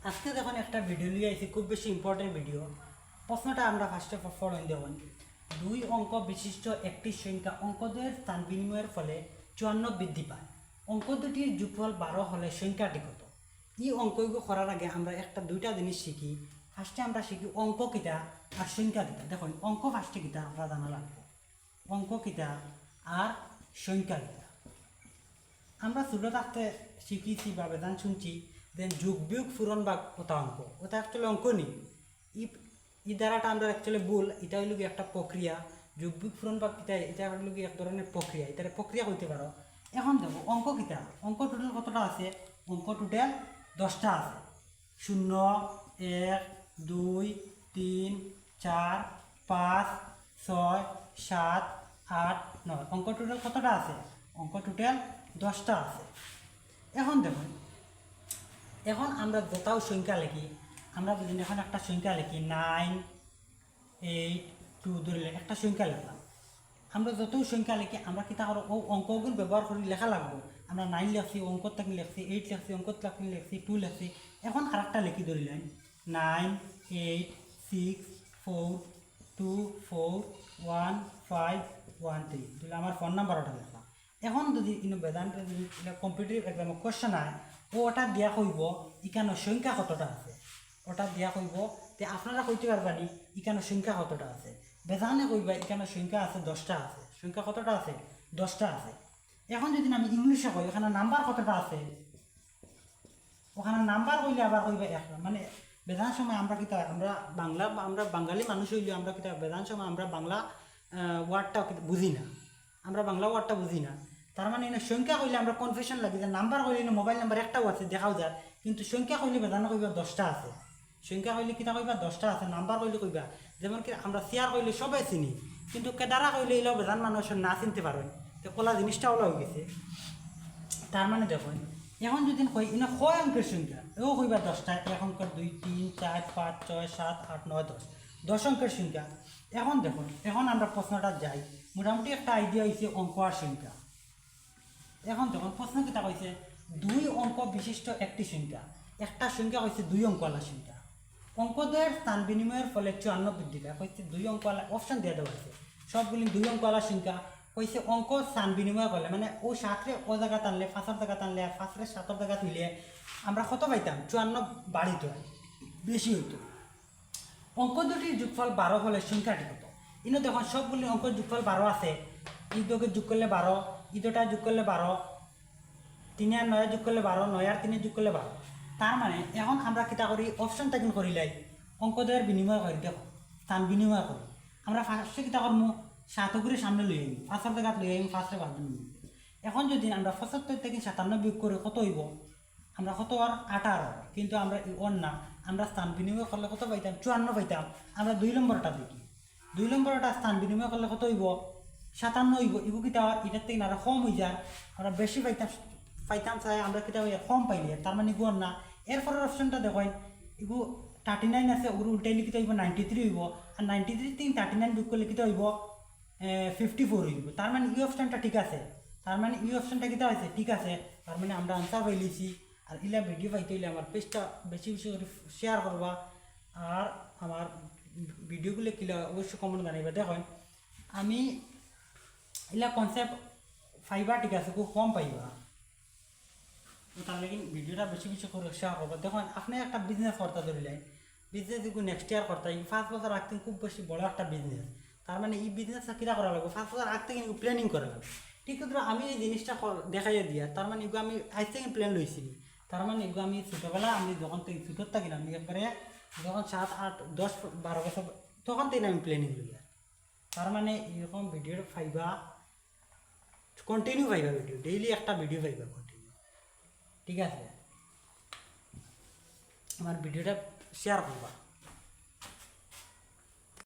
আজকে যখন একটা ভিডিও নিয়ে আইছি, খুব বেশি ইম্পর্টেন্ট ভিডিও। প্রশ্নটা আমরা ফার্স্টে ফলোইন দেবেন। দুই অঙ্ক বিশিষ্ট একটি সংখ্যা অঙ্কদের স্থান বিনিময়ের ফলে 54 বৃদ্ধি পায়। অঙ্ক দুটির যোগফল 12 হলে সংখ্যাটি কত? এই অঙ্কগুলো করার আগে আমরা দুইটা জিনিস শিখি। ফার্স্টে আমরা শিখি অঙ্ক কিতা আর সংখ্যা কিতা। দেখুন, অঙ্ক ফার্স্টে কিতা আমরা জানা লাগবে, অঙ্ক কিতা আর সংখ্যা কিতা। আমরা ছোটো থাকতে শিখেছি বা বেদান শুনছি যে যুগ বিয়োগ পূরণ বা ওটা অঙ্ক, ওটা অ্যাকচুয়ালি অঙ্ক নেই। ই দ্বারাটা আমরা অ্যাকচুয়ালি ভুল। এটা হইল কি একটা প্রক্রিয়া। যুগ বিয়োগ পূরণ বা কিতা এটা হইল কি এক ধরনের প্রক্রিয়া, এটার প্রক্রিয়া হইতে পারো। এখন দেখো অঙ্ক কিতা, অঙ্ক টোটাল কতটা আছে? অঙ্ক টোটাল 10টা আছে। 0, 1, 2, 3, 4, 5, 6, 7, 8, 9। অঙ্ক টোটাল কতটা আছে? অঙ্ক টোটাল 10টা আছে। এখন দেখুন, এখন আমরা যতাও সংখ্যা লিখি, আমরা বুঝি এখন একটা সংখ্যা লিখি 9, 8, 2 ধরলে একটা সংখ্যা লিখলাম। আমরা যত সংখ্যা লিখি আমরা কি তাহলে ও অঙ্কগুলো ব্যবহার করে লেখা লাগবো। আমরা 9 লিখছি, অঙ্ক থেকে লিখছি, 8 লিখছি, অঙ্ক থেকে লিখছি, 2 লিখছি। এখন আর একটা লিখি ধরিলেন 9, 8, 6, 4, 2, 4, 1, 5, 1, 3 তাহলে আমার ফোন নাম্বার ওটা লিখলাম। এখন যদি বেদান্ত যদি কম্পিটিটিভ এক্সামে কোশ্চেন হয়, ওটা দিয়া কইব ইকানো সংখ্যা কতটা আছে, ওটা দিয়া কইব যে আপনারা কইতে পারবানি ইকানো সংখ্যা কতটা আছে। বেদানে কইবা এখানে সংখ্যা আছে 10টা আছে। সংখ্যা কতটা আছে? 10টা আছে। এখন যদি আমি ইংলিশে কই ওখানে নাম্বার কতটা আছে, ওখানে নাম্বার কইলে আবার কইবা একটা মানে বেদান সময় আমরা কিতা আমরা বাংলা আমরা বাঙালি মানুষ হইলে আমরা কিতা বেদান সময় আমরা বাংলা ওয়ার্ডটা বুঝি না, আমরা বাংলা ওয়ার্ডটা বুঝি না। তার মানে এনে সংখ্যা কইলে আমরা কনফিউশন লাগে যে নাম্বার কইলে মোবাইল নাম্বার একটাও আছে দেখাও যায়, কিন্তু সংখ্যা কইলে বেদান কইবা 10টা আছে। সংখ্যা কইলে কিতা কইবা 10টা আছে। নাম্বার কইলে কইবা যেমন কি আমরা চেয়ার কইলে সবাই চিনি, কিন্তু কেদারা কইলে এলো বেদান মানুষ না চিনতে পারেন, তো কলা জিনিসটা ওলা হয়ে গেছে। তার মানে দেখুন, এখন যদি কই ইনা কয় অঙ্কের সংখ্যা, এও কইবা 10টা। 1 অঙ্কের 2, 3, 4, 5, 6, 7, 8, 9, 10 10 অঙ্কের সংখ্যা। এখন দেখুন, এখন আমরা প্রশ্নটা যাই, মোটামুটি একটা আইডিয়া হয়েছে অঙ্ক আর সংখ্যা। এখন দেখুন প্রশ্ন কিতা কইছে, দুই অঙ্ক বিশিষ্ট একটি সংখ্যা, একটা সংখ্যা হয়েছে 2 অঙ্কওয়ালা সংখ্যা। অঙ্কদের স্থান বিনিময়ের ফলে 54 বৃদ্ধি পায়। কইছে 2 অঙ্কওয়ালা, অপশন দিয়ে দেওয়া হয়েছে সবগুলি 2 অঙ্কওয়ালা সংখ্যা। কইছে অঙ্ক স্থান বিনিময় করলে মানে ও 7রে ও জায়গা টানলে 5-এর জায়গা টানলে আর 5রে 7-এর জায়গা মিলিয়ে আমরা কত পাইতাম? 54 বাড়িত হয়, বেশি হইতো। অঙ্ক দুটির যোগফল 12 হলে সংখ্যাটি কত? ইনো দেখুন সবগুলি অঙ্কের যোগফল 12 আছে। ঈদকে যোগ করলে 12, ঈদটা যোগ করলে 12, 3 আর 9 যোগ করলে 12, 9 আর 3 যোগ করলে 12। তার মানে এখন আমরা কিতা করি, অপশনটা কিন্তু করিলাই অঙ্কদের বিনিময় করি। দেখো স্থান বিনিময় করি আমরা ফার্স্টে কিতা করবো, 7 করে সামনে লই আইম, 5-এর জায়গা লই আইম, 5-রে 5 দিন। এখন যদি আমরা 75 থেকে 57 বিয়োগ করে কত হইব, আমরা কত আর 18, কিন্তু আমরা ওর না, আমরা স্থান বিনিময় করলে কত পাইতাম? 54 পাইতাম। আমরা 2 নম্বরটা দেখি, 2 নম্বরটা স্থান বিনিময় করলে কত হইব? 57 হইব। এগু কিতা এটার থেকে আরো কম হয়ে যায়, আমরা বেশি পাইতাম পাইতাম চাই আমরা কিতা হইয়া কম পাইলে, তার মানে গুণ না। এরপরের অপশনটা দেখেন, এগু 39 আছে, ওগুলো উল্টাইলে কিতা হইব? 93 হইব। আর 93 থেকে 39 যোগ করলে কিতা হইব? 54 হইব। তার মানে এই অপশনটা ঠিক আছে, তার মানে এই অপশনটা কিতা হয়েছে? ঠিক আছে। তার মানে আমরা আনসার পাইলেছি। আর ইলা ভিডিও পাইতে হইলে আমার পেজটা বেশি বেশি করে শেয়ার করবা, আর আমার ভিডিওগুলো কিলা অবশ্যই কমেন্ট জানাইবা। দেখেন আমি ইলা কনসেপ্ট পাইবা, ঠিক আছে, খুব কম পাইবা, তার লাগে ভিডিওটা বেশি বেশি করে শেয়ার করবা। দেখুন আপনি একটা বিজনেস করতে ধরিলেন, বিজনেস যেগুলো নেক্সট ইয়ার করতে 5 বছর রাখতে খুব বেশি বড় একটা বিজনেস। তার মানে এই বিজনেসটা কিরা করা লাগবে, 5 বছর আগ থেকে প্ল্যানিং করা লাগবে। ঠিক আছে, আমি এই জিনিসটা দেখাইয়া দিয়া, তার মানে এগুলো আমি আজ থেকে প্ল্যান লইছি। তার মানে এগুলো আমি ছোটোবেলা আমি যখন থেকে ছোটোর থাকিলাম, আমি একবারে যখন 7, 8, 10, 12 বছর তখন থেকে আমি প্ল্যানিং লইয়া। তার মানে এরকম ভিডিও পাইবা, কন্টিনিউ পাইবা, ভিডিও ডেইলি একটা ভিডিও পাইবা কন্টিনিউ, ঠিক আছে। আমার ভিডিওটা শেয়ার করবা।